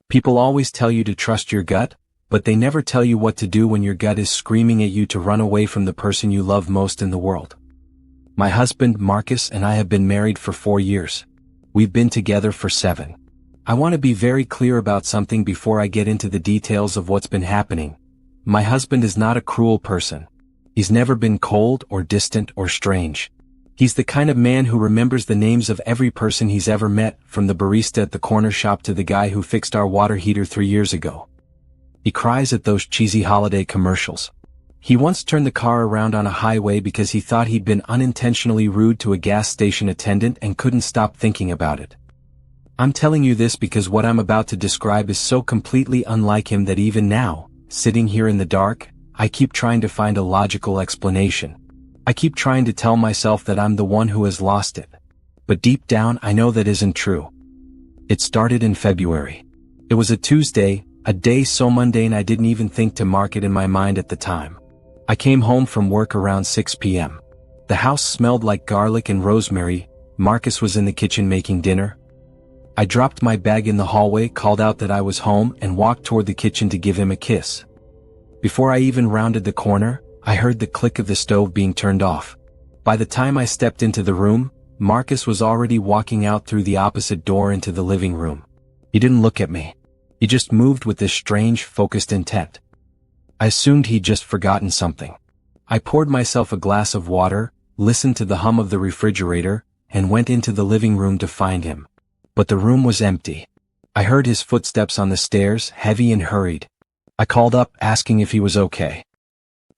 People always tell you to trust your gut, but they never tell you what to do when your gut is screaming at you to run away from the person you love most in the world. My husband, Marcus, and I have been married for 4 years. We've been together for 7. I want to be very clear about something before I get into the details of what's been happening. My husband is not a cruel person. He's never been cold or distant or strange. He's the kind of man who remembers the names of every person he's ever met, from the barista at the corner shop to the guy who fixed our water heater 3 years ago. He cries at those cheesy holiday commercials. He once turned the car around on a highway because he thought he'd been unintentionally rude to a gas station attendant and couldn't stop thinking about it. I'm telling you this because what I'm about to describe is so completely unlike him that even now, sitting here in the dark, I keep trying to find a logical explanation. I keep trying to tell myself that I'm the one who has lost it. But deep down I know that isn't true. It started in February. It was a Tuesday, a day so mundane I didn't even think to mark it in my mind at the time. I came home from work around 6 p.m. The house smelled like garlic and rosemary. Marcus was in the kitchen making dinner. I dropped my bag in the hallway, called out that I was home, and walked toward the kitchen to give him a kiss. Before I even rounded the corner, I heard the click of the stove being turned off. By the time I stepped into the room, Marcus was already walking out through the opposite door into the living room. He didn't look at me. He just moved with this strange, focused intent. I assumed he'd just forgotten something. I poured myself a glass of water, listened to the hum of the refrigerator, and went into the living room to find him. But the room was empty. I heard his footsteps on the stairs, heavy and hurried. I called up, asking if he was okay.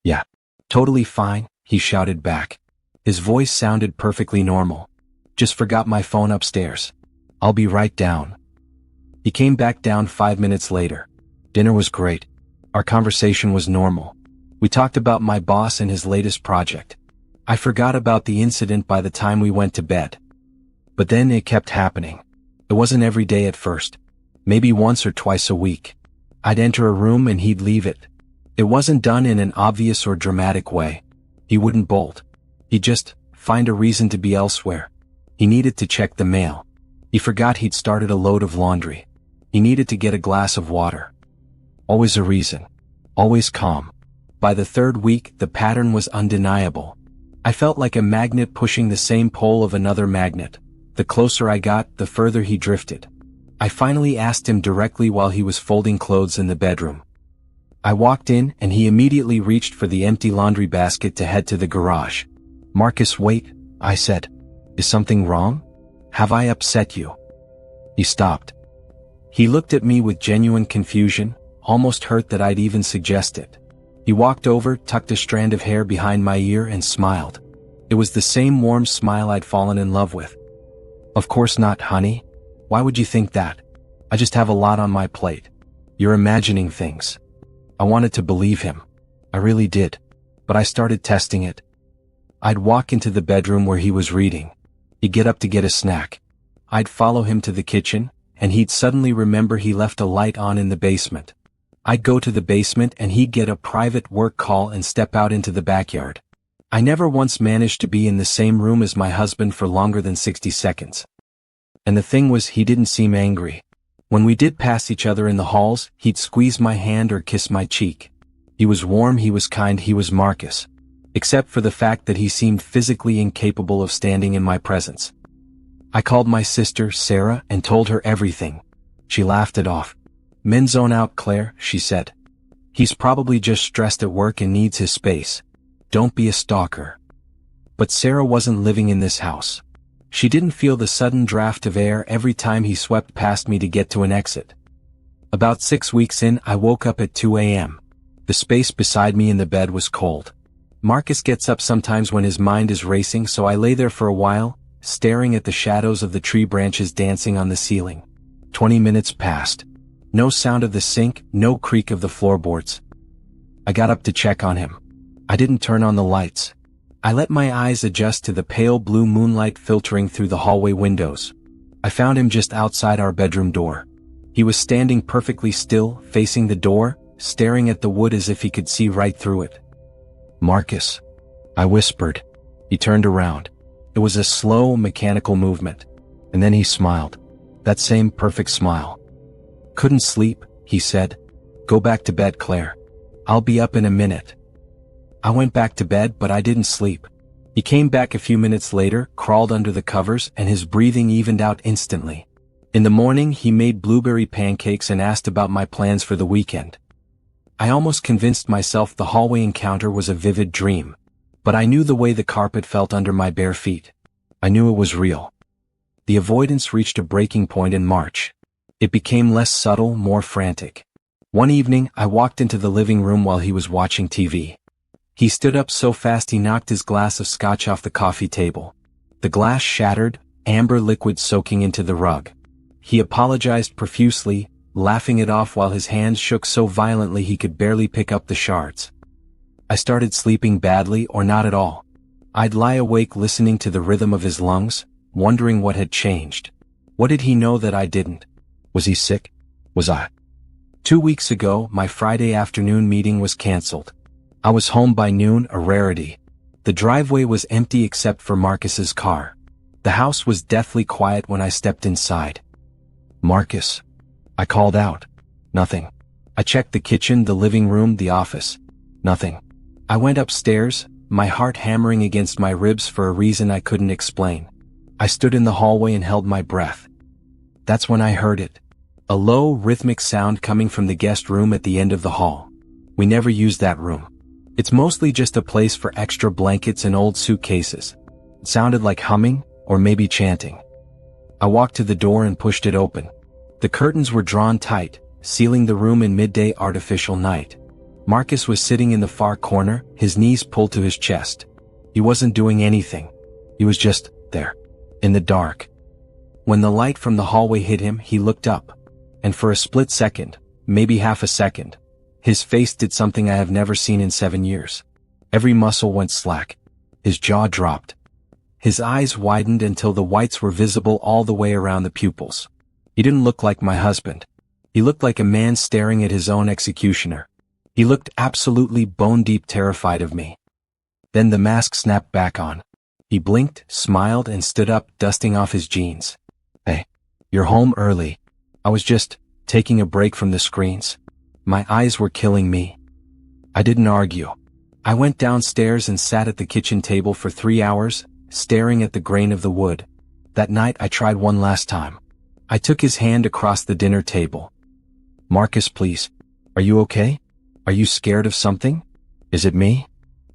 "Yeah, totally fine," he shouted back. His voice sounded perfectly normal. "Just forgot my phone upstairs. I'll be right down." He came back down 5 minutes later. Dinner was great. Our conversation was normal. We talked about my boss and his latest project. I forgot about the incident by the time we went to bed. But then it kept happening. It wasn't every day at first. Maybe once or twice a week. I'd enter a room and he'd leave it. It wasn't done in an obvious or dramatic way. He wouldn't bolt. He'd just find a reason to be elsewhere. He needed to check the mail. He forgot he'd started a load of laundry. He needed to get a glass of water. Always a reason. Always calm. By the 3rd week, the pattern was undeniable. I felt like a magnet pushing the same pole of another magnet. The closer I got, the further he drifted. I finally asked him directly while he was folding clothes in the bedroom. I walked in, and he immediately reached for the empty laundry basket to head to the garage. "Marcus, wait," I said. "Is something wrong? Have I upset you?" He stopped. He looked at me with genuine confusion, almost hurt that I'd even suggest it. He walked over, tucked a strand of hair behind my ear, and smiled. It was the same warm smile I'd fallen in love with. "Of course not, honey. Why would you think that? I just have a lot on my plate. You're imagining things." I wanted to believe him. I really did. But I started testing it. I'd walk into the bedroom where he was reading. He'd get up to get a snack. I'd follow him to the kitchen, and he'd suddenly remember he left a light on in the basement. I'd go to the basement and he'd get a private work call and step out into the backyard. I never once managed to be in the same room as my husband for longer than 60 seconds. And the thing was, he didn't seem angry. When we did pass each other in the halls, he'd squeeze my hand or kiss my cheek. He was warm, he was kind, he was Marcus. Except for the fact that he seemed physically incapable of standing in my presence. I called my sister, Sarah, and told her everything. She laughed it off. "Men zone out, Claire," she said. "He's probably just stressed at work and needs his space. Don't be a stalker." But Sarah wasn't living in this house. She didn't feel the sudden draft of air every time he swept past me to get to an exit. About 6 weeks in, I woke up at 2 a.m. The space beside me in the bed was cold. Marcus gets up sometimes when his mind is racing, so I lay there for a while, staring at the shadows of the tree branches dancing on the ceiling. 20 minutes passed. No sound of the sink, no creak of the floorboards. I got up to check on him. I didn't turn on the lights. I let my eyes adjust to the pale blue moonlight filtering through the hallway windows. I found him just outside our bedroom door. He was standing perfectly still, facing the door, staring at the wood as if he could see right through it. "Marcus," I whispered. He turned around. It was a slow, mechanical movement. And then he smiled. That same perfect smile. "Couldn't sleep," he said. "Go back to bed, Claire. I'll be up in a minute." I went back to bed, but I didn't sleep. He came back a few minutes later, crawled under the covers, and his breathing evened out instantly. In the morning, he made blueberry pancakes and asked about my plans for the weekend. I almost convinced myself the hallway encounter was a vivid dream. But I knew the way the carpet felt under my bare feet. I knew it was real. The avoidance reached a breaking point in March. It became less subtle, more frantic. One evening, I walked into the living room while he was watching TV. He stood up so fast he knocked his glass of scotch off the coffee table. The glass shattered, amber liquid soaking into the rug. He apologized profusely, laughing it off while his hands shook so violently he could barely pick up the shards. I started sleeping badly or not at all. I'd lie awake listening to the rhythm of his lungs, wondering what had changed. What did he know that I didn't? Was he sick? Was I? 2 weeks ago, my Friday afternoon meeting was canceled. I was home by noon, a rarity. The driveway was empty except for Marcus's car. The house was deathly quiet when I stepped inside. "Marcus." I called out. Nothing. I checked the kitchen, the living room, the office. Nothing. I went upstairs, my heart hammering against my ribs for a reason I couldn't explain. I stood in the hallway and held my breath. That's when I heard it. A low, rhythmic sound coming from the guest room at the end of the hall. We never use that room. It's mostly just a place for extra blankets and old suitcases. It sounded like humming, or maybe chanting. I walked to the door and pushed it open. The curtains were drawn tight, sealing the room in midday artificial night. Marcus was sitting in the far corner, his knees pulled to his chest. He wasn't doing anything. He was just there, in the dark. When the light from the hallway hit him, he looked up. And for a split second, maybe half a second, his face did something I have never seen in 7 years. Every muscle went slack. His jaw dropped. His eyes widened until the whites were visible all the way around the pupils. He didn't look like my husband. He looked like a man staring at his own executioner. He looked absolutely bone-deep terrified of me. Then the mask snapped back on. He blinked, smiled, and stood up, dusting off his jeans. "Hey, you're home early." I was just taking a break from the screens. My eyes were killing me. I didn't argue. I went downstairs and sat at the kitchen table for 3 hours, staring at the grain of the wood. That night I tried one last time. I took his hand across the dinner table. "Marcus, please. Are you okay? Are you scared of something? Is it me?"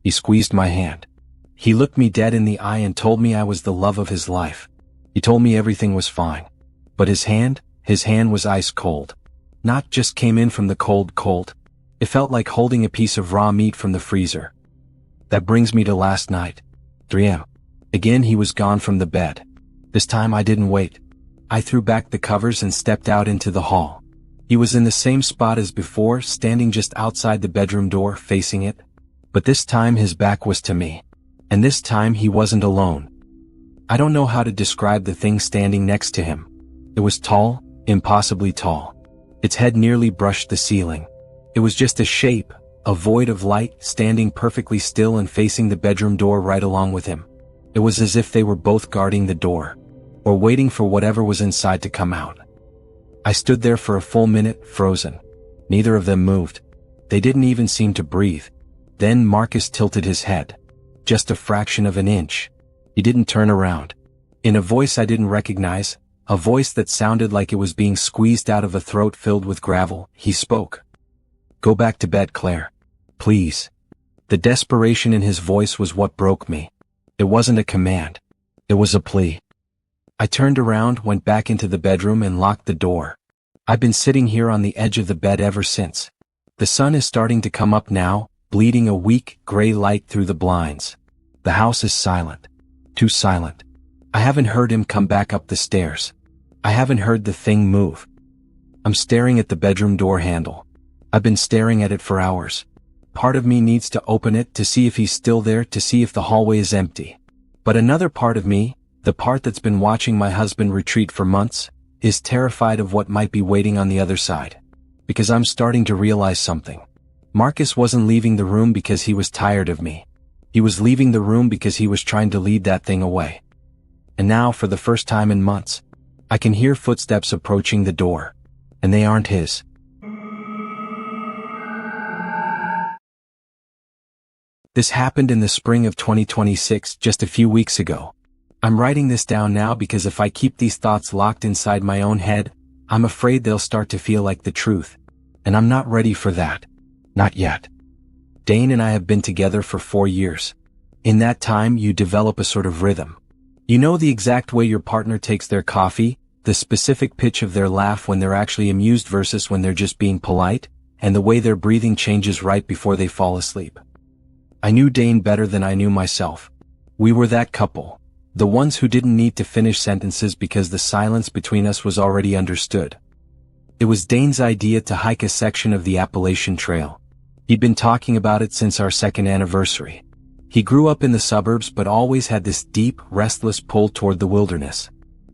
He squeezed my hand. He looked me dead in the eye and told me I was the love of his life. He told me everything was fine. But his hand was ice cold. Not just came in from the cold. It felt like holding a piece of raw meat from the freezer. That brings me to last night. 3 a.m. Again he was gone from the bed. This time I didn't wait. I threw back the covers and stepped out into the hall. He was in the same spot as before, standing just outside the bedroom door, facing it. But this time his back was to me. And this time he wasn't alone. I don't know how to describe the thing standing next to him. It was tall, impossibly tall. Its head nearly brushed the ceiling. It was just a shape, a void of light, standing perfectly still and facing the bedroom door right along with him. It was as if they were both guarding the door, or waiting for whatever was inside to come out. I stood there for a full minute, frozen. Neither of them moved. They didn't even seem to breathe. Then Marcus tilted his head. Just a fraction of an inch. He didn't turn around. In a voice I didn't recognize, a voice that sounded like it was being squeezed out of a throat filled with gravel, he spoke. "Go back to bed, Claire. Please." The desperation in his voice was what broke me. It wasn't a command. It was a plea. I turned around, went back into the bedroom and locked the door. I've been sitting here on the edge of the bed ever since. The sun is starting to come up now, bleeding a weak, gray light through the blinds. The house is silent. Too silent. I haven't heard him come back up the stairs. I haven't heard the thing move. I'm staring at the bedroom door handle. I've been staring at it for hours. Part of me needs to open it to see if he's still there, to see if the hallway is empty. But another part of me, the part that's been watching my husband retreat for months, is terrified of what might be waiting on the other side. Because I'm starting to realize something. Marcus wasn't leaving the room because he was tired of me. He was leaving the room because he was trying to lead that thing away. And now, for the first time in months, I can hear footsteps approaching the door. And they aren't his. This happened in the spring of 2026, just a few weeks ago. I'm writing this down now because if I keep these thoughts locked inside my own head, I'm afraid they'll start to feel like the truth. And I'm not ready for that. Not yet. Dane and I have been together for 4 years. In that time, you develop a sort of rhythm. You know the exact way your partner takes their coffee, the specific pitch of their laugh when they're actually amused versus when they're just being polite, and the way their breathing changes right before they fall asleep. I knew Dane better than I knew myself. We were that couple, the ones who didn't need to finish sentences because the silence between us was already understood. It was Dane's idea to hike a section of the Appalachian Trail. He'd been talking about it since our second anniversary. He grew up in the suburbs but always had this deep, restless pull toward the wilderness.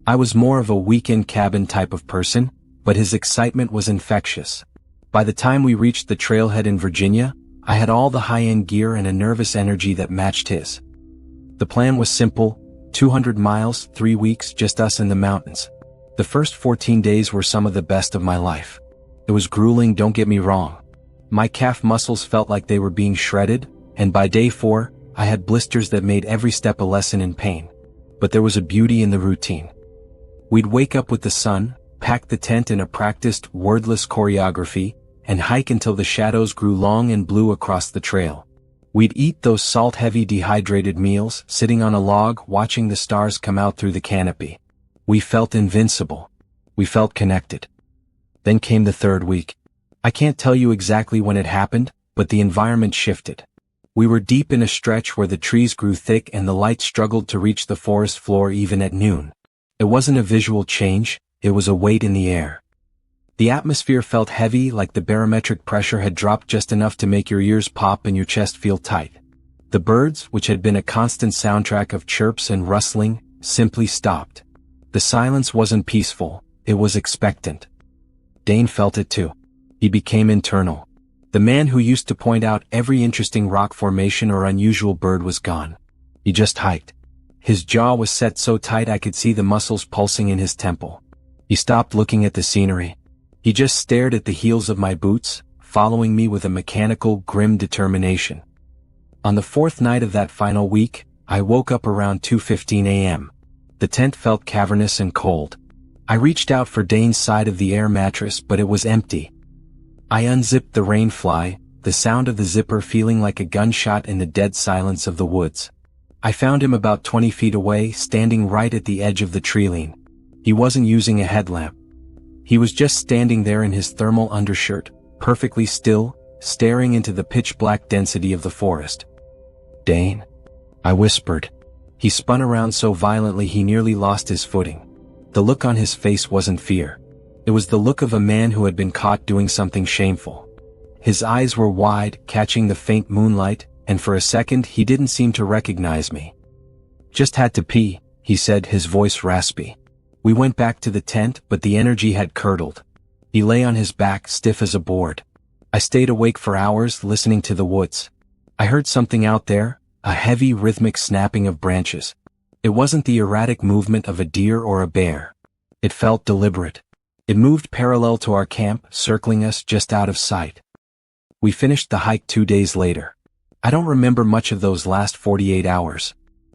I was more of a weekend cabin type of person, but his excitement was infectious. By the time we reached the trailhead in Virginia, I had all the high-end gear and a nervous energy that matched his. The plan was simple: 200 miles, 3 weeks, just us in the mountains. The first 14 days were some of the best of my life. It was grueling, don't get me wrong. My calf muscles felt like they were being shredded, and by day 4, I had blisters that made every step a lesson in pain. But there was a beauty in the routine. We'd wake up with the sun, pack the tent in a practiced, wordless choreography, and hike until the shadows grew long and blue across the trail. We'd eat those salt-heavy dehydrated meals, sitting on a log, watching the stars come out through the canopy. We felt invincible. We felt connected. Then came the 3rd week. I can't tell you exactly when it happened, but the environment shifted. We were deep in a stretch where the trees grew thick and the light struggled to reach the forest floor even at noon. It wasn't a visual change, it was a weight in the air. The atmosphere felt heavy, like the barometric pressure had dropped just enough to make your ears pop and your chest feel tight. The birds, which had been a constant soundtrack of chirps and rustling, simply stopped. The silence wasn't peaceful, it was expectant. Dane felt it too. He became internal. The man who used to point out every interesting rock formation or unusual bird was gone. He just hiked. His jaw was set so tight I could see the muscles pulsing in his temple. He stopped looking at the scenery. He just stared at the heels of my boots, following me with a mechanical, grim determination. On the 4th night of that final week, I woke up around 2:15 a.m. The tent felt cavernous and cold. I reached out for Dane's side of the air mattress, but it was empty. I unzipped the rainfly, the sound of the zipper feeling like a gunshot in the dead silence of the woods. I found him about 20 feet away, standing right at the edge of the tree-line. He wasn't using a headlamp. He was just standing there in his thermal undershirt, perfectly still, staring into the pitch-black density of the forest. "Dane?" I whispered. He spun around so violently he nearly lost his footing. The look on his face wasn't fear. It was the look of a man who had been caught doing something shameful. His eyes were wide, catching the faint moonlight, and for a second he didn't seem to recognize me. "Just had to pee," he said, his voice raspy. We went back to the tent, but the energy had curdled. He lay on his back, stiff as a board. I stayed awake for hours, listening to the woods. I heard something out there, a heavy rhythmic snapping of branches. It wasn't the erratic movement of a deer or a bear. It felt deliberate. It moved parallel to our camp, circling us just out of sight. We finished the hike 2 days later. I don't remember much of those last 48 hours.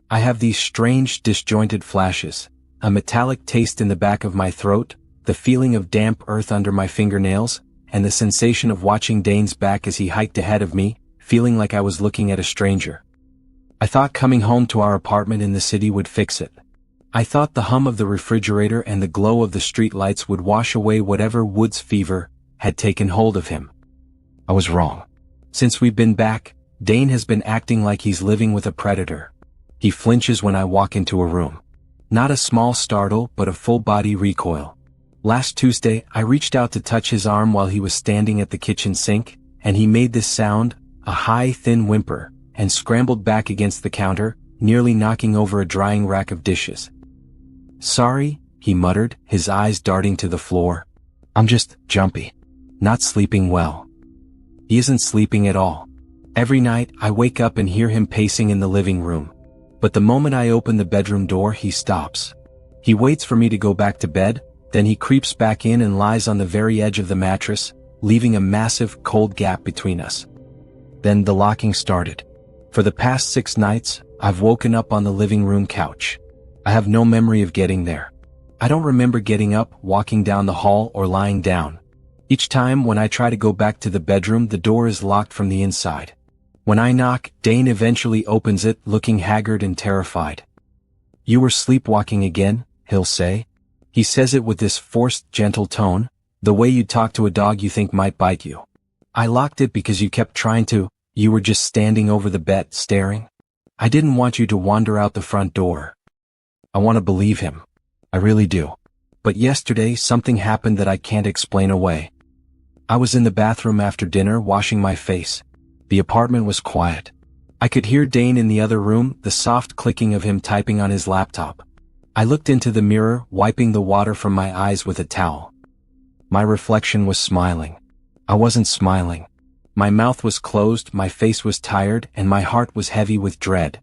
I have these strange, disjointed flashes. A metallic taste in the back of my throat, the feeling of damp earth under my fingernails, and the sensation of watching Dane's back as he hiked ahead of me, feeling like I was looking at a stranger. I thought coming home to our apartment in the city would fix it. I thought the hum of the refrigerator and the glow of the street lights would wash away whatever woods fever had taken hold of him. I was wrong. Since we've been back, Dane has been acting like he's living with a predator. He flinches when I walk into a room. Not a small startle, but a full-body recoil. Last Tuesday, I reached out to touch his arm while he was standing at the kitchen sink, and he made this sound, a high, thin whimper, and scrambled back against the counter, nearly knocking over a drying rack of dishes. "Sorry," he muttered, his eyes darting to the floor. "I'm just jumpy. Not sleeping well." He isn't sleeping at all. Every night, I wake up and hear him pacing in the living room. But the moment I open the bedroom door, he stops. He waits for me to go back to bed, then he creeps back in and lies on the very edge of the mattress, leaving a massive, cold gap between us. Then the locking started. For the past 6 nights, I've woken up on the living room couch. I have no memory of getting there. I don't remember getting up, walking down the hall, or lying down. Each time when I try to go back to the bedroom, the door is locked from the inside. When I knock, Dane eventually opens it, looking haggard and terrified. "You were sleepwalking again," he'll say. He says it with this forced, gentle tone, the way you talk to a dog you think might bite you. "I locked it because you kept trying to. You were just standing over the bed, staring. I didn't want you to wander out the front door." I want to believe him. I really do. But yesterday, something happened that I can't explain away. I was in the bathroom after dinner, washing my face. The apartment was quiet. I could hear Dane in the other room, the soft clicking of him typing on his laptop. I looked into the mirror, wiping the water from my eyes with a towel. My reflection was smiling. I wasn't smiling. My mouth was closed, my face was tired, and my heart was heavy with dread.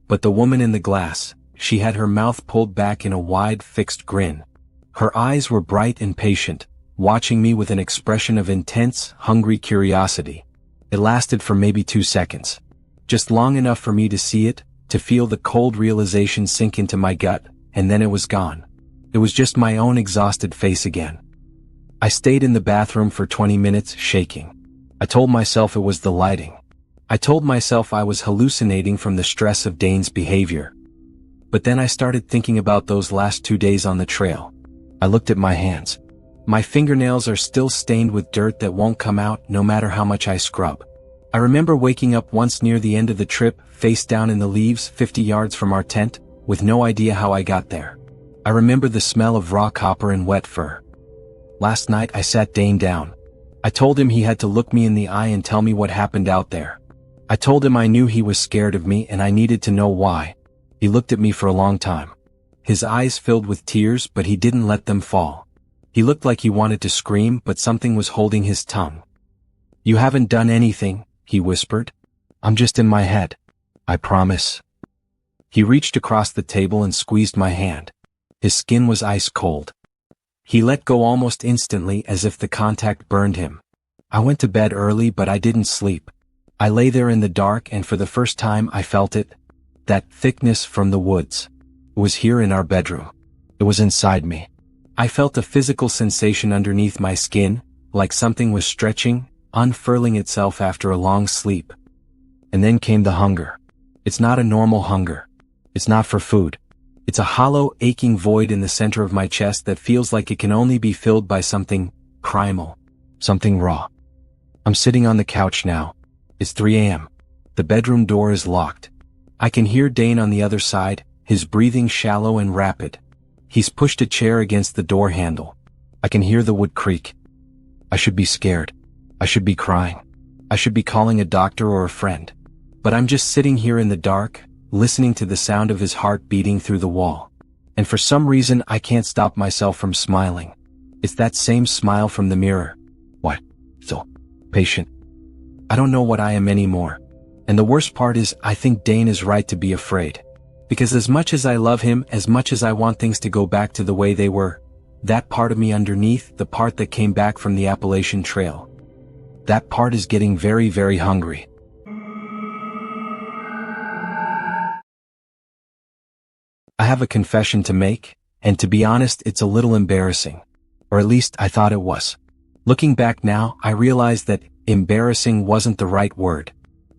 But the woman in the glass, she had her mouth pulled back in a wide, fixed grin. Her eyes were bright and patient, watching me with an expression of intense, hungry curiosity. It lasted for maybe 2 seconds. Just long enough for me to see it, to feel the cold realization sink into my gut, and then it was gone. It was just my own exhausted face again. I stayed in the bathroom for 20 minutes, shaking. I told myself it was the lighting. I told myself I was hallucinating from the stress of Dane's behavior. But then I started thinking about those last 2 days on the trail. I looked at my hands. My fingernails are still stained with dirt that won't come out no matter how much I scrub. I remember waking up once near the end of the trip, face down in the leaves 50 yards from our tent, with no idea how I got there. I remember the smell of raw copper and wet fur. Last night I sat Dane down. I told him he had to look me in the eye and tell me what happened out there. I told him I knew he was scared of me and I needed to know why. He looked at me for a long time. His eyes filled with tears, but he didn't let them fall. He looked like he wanted to scream, but something was holding his tongue. "You haven't done anything," he whispered. "I'm just in my head. I promise." He reached across the table and squeezed my hand. His skin was ice cold. He let go almost instantly, as if the contact burned him. I went to bed early, but I didn't sleep. I lay there in the dark, and for the first time I felt it. That thickness from the woods. It was here in our bedroom. It was inside me. I felt a physical sensation underneath my skin, like something was stretching, unfurling itself after a long sleep. And then came the hunger. It's not a normal hunger. It's not for food. It's a hollow, aching void in the center of my chest that feels like it can only be filled by something primal, something raw. I'm sitting on the couch now. It's 3 a.m. The bedroom door is locked. I can hear Dane on the other side, his breathing shallow and rapid. He's pushed a chair against the door handle. I can hear the wood creak. I should be scared. I should be crying. I should be calling a doctor or a friend. But I'm just sitting here in the dark, listening to the sound of his heart beating through the wall. And for some reason I can't stop myself from smiling. It's that same smile from the mirror. What? So patient. I don't know what I am anymore. And the worst part is, I think Dane is right to be afraid. Because as much as I love him, as much as I want things to go back to the way they were, that part of me underneath, the part that came back from the Appalachian Trail, that part is getting very, very hungry. I have a confession to make, and to be honest, it's a little embarrassing. Or at least I thought it was. Looking back now, I realize that embarrassing wasn't the right word.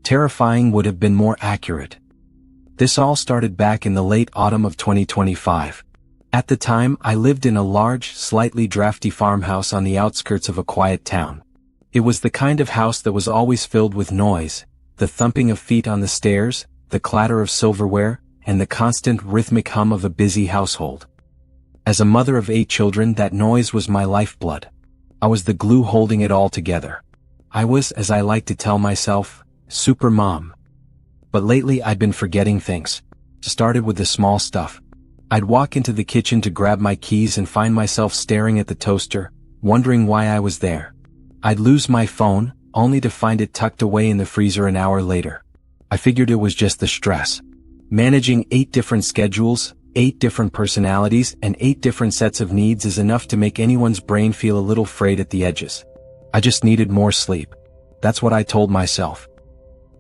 Terrifying would have been more accurate. This all started back in the late autumn of 2025. At the time, I lived in a large, slightly drafty farmhouse on the outskirts of a quiet town. It was the kind of house that was always filled with noise, the thumping of feet on the stairs, the clatter of silverware, and the constant rhythmic hum of a busy household. As a mother of 8 children, that noise was my lifeblood. I was the glue holding it all together. I was, as I like to tell myself, super mom. But lately I'd been forgetting things. Started with the small stuff. I'd walk into the kitchen to grab my keys and find myself staring at the toaster, wondering why I was there. I'd lose my phone, only to find it tucked away in the freezer an hour later. I figured it was just the stress. Managing 8 different schedules, 8 different personalities and 8 different sets of needs is enough to make anyone's brain feel a little frayed at the edges. I just needed more sleep. That's what I told myself.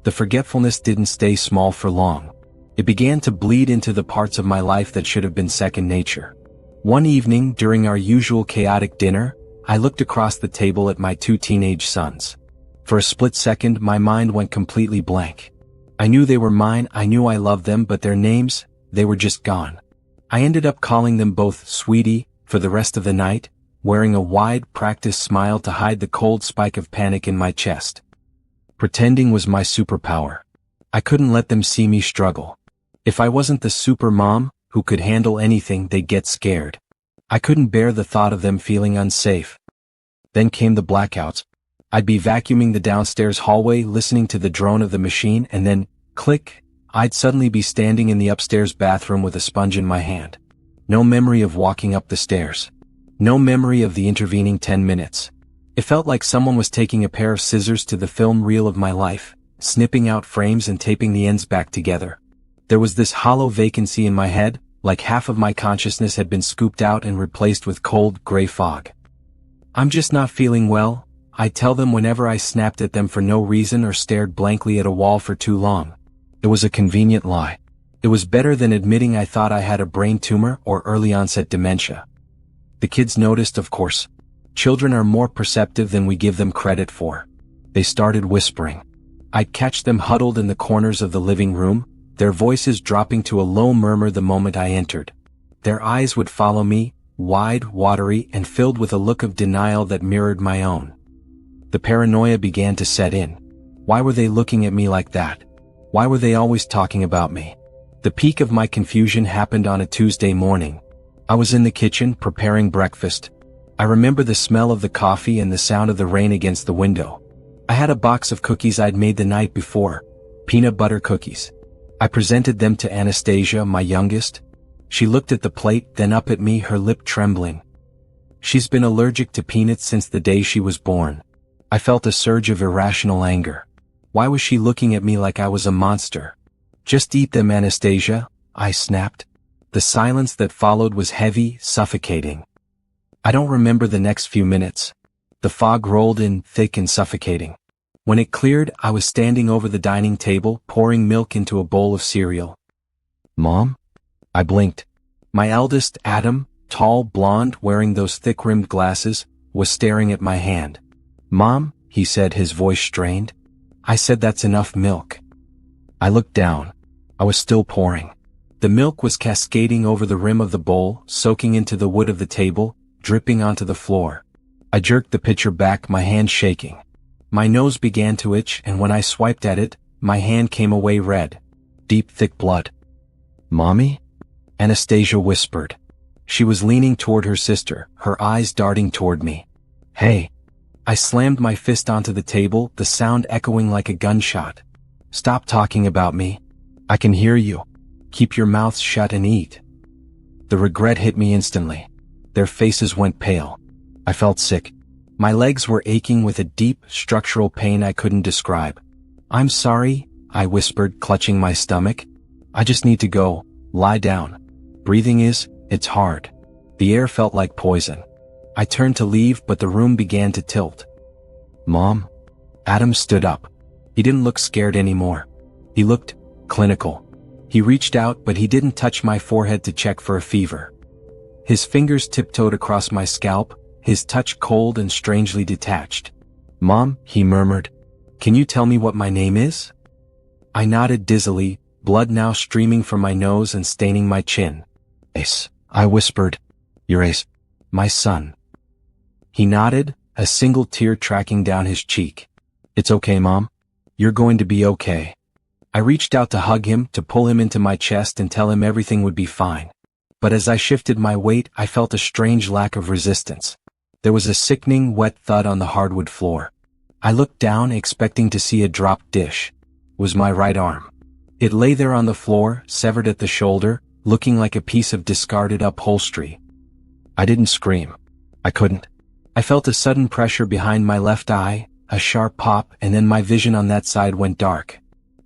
The forgetfulness didn't stay small for long. It began to bleed into the parts of my life that should have been second nature. One evening, during our usual chaotic dinner, I looked across the table at my 2 teenage sons. For a split second, my mind went completely blank. I knew they were mine, I knew I loved them, but their names, they were just gone. I ended up calling them both Sweetie for the rest of the night, wearing a wide, practiced smile to hide the cold spike of panic in my chest. Pretending was my superpower. I couldn't let them see me struggle. If I wasn't the super mom who could handle anything, they'd get scared. I couldn't bear the thought of them feeling unsafe. Then came the blackouts. I'd be vacuuming the downstairs hallway, listening to the drone of the machine, and then, click, I'd suddenly be standing in the upstairs bathroom with a sponge in my hand. No memory of walking up the stairs. No memory of the intervening 10 minutes. It felt like someone was taking a pair of scissors to the film reel of my life, snipping out frames and taping the ends back together. There was this hollow vacancy in my head, like half of my consciousness had been scooped out and replaced with cold, gray fog. I'm just not feeling well, I'd tell them whenever I snapped at them for no reason or stared blankly at a wall for too long. It was a convenient lie. It was better than admitting I thought I had a brain tumor or early-onset dementia. The kids noticed, of course. Children are more perceptive than we give them credit for. They started whispering. I'd catch them huddled in the corners of the living room, their voices dropping to a low murmur the moment I entered. Their eyes would follow me, wide, watery, and filled with a look of denial that mirrored my own. The paranoia began to set in. Why were they looking at me like that? Why were they always talking about me? The peak of my confusion happened on a Tuesday morning. I was in the kitchen preparing breakfast. I remember the smell of the coffee and the sound of the rain against the window. I had a box of cookies I'd made the night before, peanut butter cookies. I presented them to Anastasia, my youngest. She looked at the plate, then up at me, her lip trembling. She's been allergic to peanuts since the day she was born. I felt a surge of irrational anger. Why was she looking at me like I was a monster? Just eat them, Anastasia, I snapped. The silence that followed was heavy, suffocating. I don't remember the next few minutes. The fog rolled in, thick and suffocating. When it cleared, I was standing over the dining table, pouring milk into a bowl of cereal. Mom? I blinked. My eldest, Adam, tall, blonde, wearing those thick-rimmed glasses, was staring at my hand. Mom, he said, his voice strained. I said that's enough milk. I looked down. I was still pouring. The milk was cascading over the rim of the bowl, soaking into the wood of the table, dripping onto the floor. I jerked the pitcher back, my hand shaking. My nose began to itch, and when I swiped at it, my hand came away red. Deep, thick blood. Mommy? Anastasia whispered. She was leaning toward her sister, her eyes darting toward me. Hey. I slammed my fist onto the table, the sound echoing like a gunshot. Stop talking about me. I can hear you. Keep your mouths shut and eat. The regret hit me instantly. Their faces went pale. I felt sick. My legs were aching with a deep, structural pain I couldn't describe. I'm sorry, I whispered, clutching my stomach. I just need to go, lie down. Breathing it's hard. The air felt like poison. I turned to leave, but the room began to tilt. Mom? Adam stood up. He didn't look scared anymore. He looked clinical. He reached out, but he didn't touch my forehead to check for a fever. His fingers tiptoed across my scalp, his touch cold and strangely detached. Mom, he murmured, can you tell me what my name is? I nodded dizzily, blood now streaming from my nose and staining my chin. Ace, I whispered. You're Ace, my son. He nodded, a single tear tracking down his cheek. It's okay, Mom. You're going to be okay. I reached out to hug him, to pull him into my chest and tell him everything would be fine. But as I shifted my weight, I felt a strange lack of resistance. There was a sickening, wet thud on the hardwood floor. I looked down, expecting to see a dropped dish. It was my right arm. It lay there on the floor, severed at the shoulder, looking like a piece of discarded upholstery. I didn't scream. I couldn't. I felt a sudden pressure behind my left eye, a sharp pop, and then my vision on that side went dark.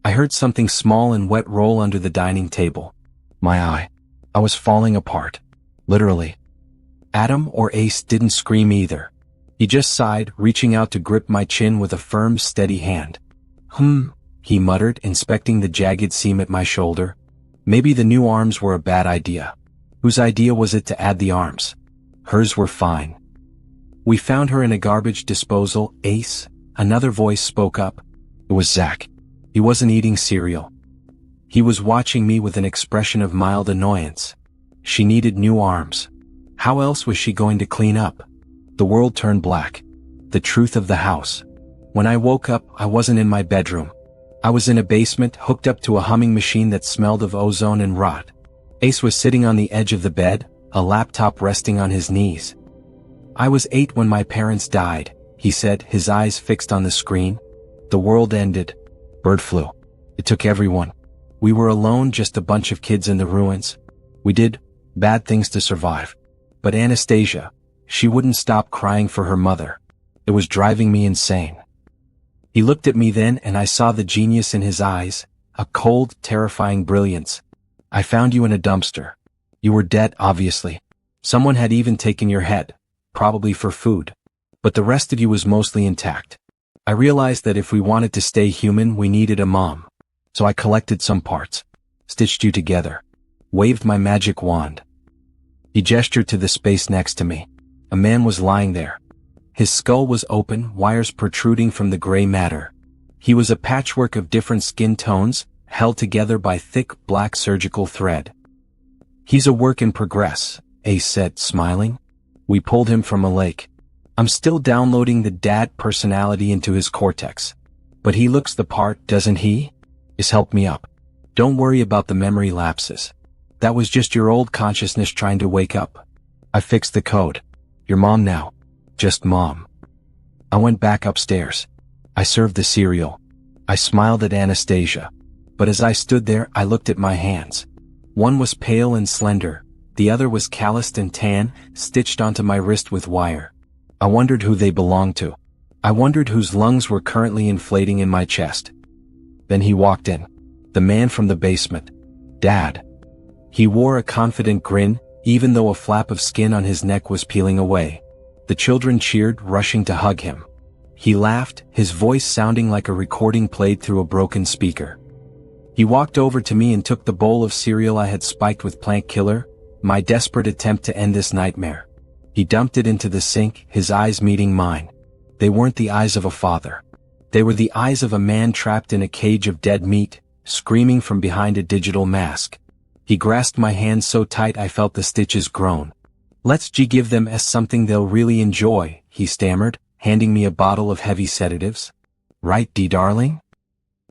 I heard something small and wet roll under the dining table. My eye. I was falling apart. Literally. Adam or Ace didn't scream either. He just sighed, reaching out to grip my chin with a firm, steady hand. He muttered, inspecting the jagged seam at my shoulder. Maybe the new arms were a bad idea. Whose idea was it to add the arms? Hers were fine. We found her in a garbage disposal, Ace. Another voice spoke up. It was Zach. He wasn't eating cereal. He was watching me with an expression of mild annoyance. She needed new arms. How else was she going to clean up? The world turned black. The truth of the house. When I woke up, I wasn't in my bedroom. I was in a basement, hooked up to a humming machine that smelled of ozone and rot. Ace was sitting on the edge of the bed, a laptop resting on his knees. I was 8 when my parents died, he said, his eyes fixed on the screen. The world ended. Bird flu. It took everyone. We were alone, just a bunch of kids in the ruins. We did bad things to survive. But Anastasia, she wouldn't stop crying for her mother. It was driving me insane. He looked at me then, and I saw the genius in his eyes, a cold, terrifying brilliance. I found you in a dumpster. You were dead, obviously. Someone had even taken your head, probably for food. But the rest of you was mostly intact. I realized that if we wanted to stay human, we needed a mom. So I collected some parts, stitched you together, waved my magic wand. He gestured to the space next to me. A man was lying there. His skull was open, wires protruding from the gray matter. He was a patchwork of different skin tones, held together by thick black surgical thread. He's a work in progress, Ace said, smiling. We pulled him from a lake. I'm still downloading the dad personality into his cortex. But he looks the part, doesn't he? He's helped me up. Don't worry about the memory lapses. That was just your old consciousness trying to wake up. I fixed the code. Your mom now. Just mom. I went back upstairs. I served the cereal. I smiled at Anastasia. But as I stood there, I looked at my hands. One was pale and slender. The other was calloused and tan, stitched onto my wrist with wire. I wondered who they belonged to. I wondered whose lungs were currently inflating in my chest. Then he walked in. The man from the basement. Dad. He wore a confident grin, even though a flap of skin on his neck was peeling away. The children cheered, rushing to hug him. He laughed, his voice sounding like a recording played through a broken speaker. He walked over to me and took the bowl of cereal I had spiked with plant killer, my desperate attempt to end this nightmare. He dumped it into the sink, his eyes meeting mine. They weren't the eyes of a father. They were the eyes of a man trapped in a cage of dead meat, screaming from behind a digital mask. He grasped my hand so tight I felt the stitches groan. Let's give them something they'll really enjoy, he stammered, handing me a bottle of heavy sedatives. Right, darling?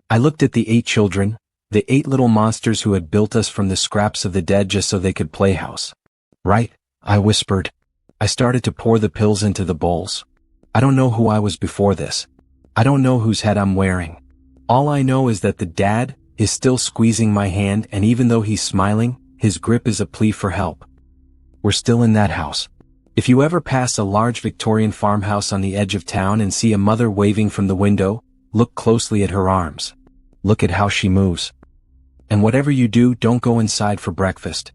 I looked at the 8 children, the 8 little monsters who had built us from the scraps of the dead just so they could play house. Right, I whispered. I started to pour the pills into the bowls. I don't know who I was before this. I don't know whose head I'm wearing. All I know is that the dad is still squeezing my hand, and even though he's smiling, his grip is a plea for help. We're still in that house. If you ever pass a large Victorian farmhouse on the edge of town and see a mother waving from the window, look closely at her arms. Look at how she moves. And whatever you do, don't go inside for breakfast.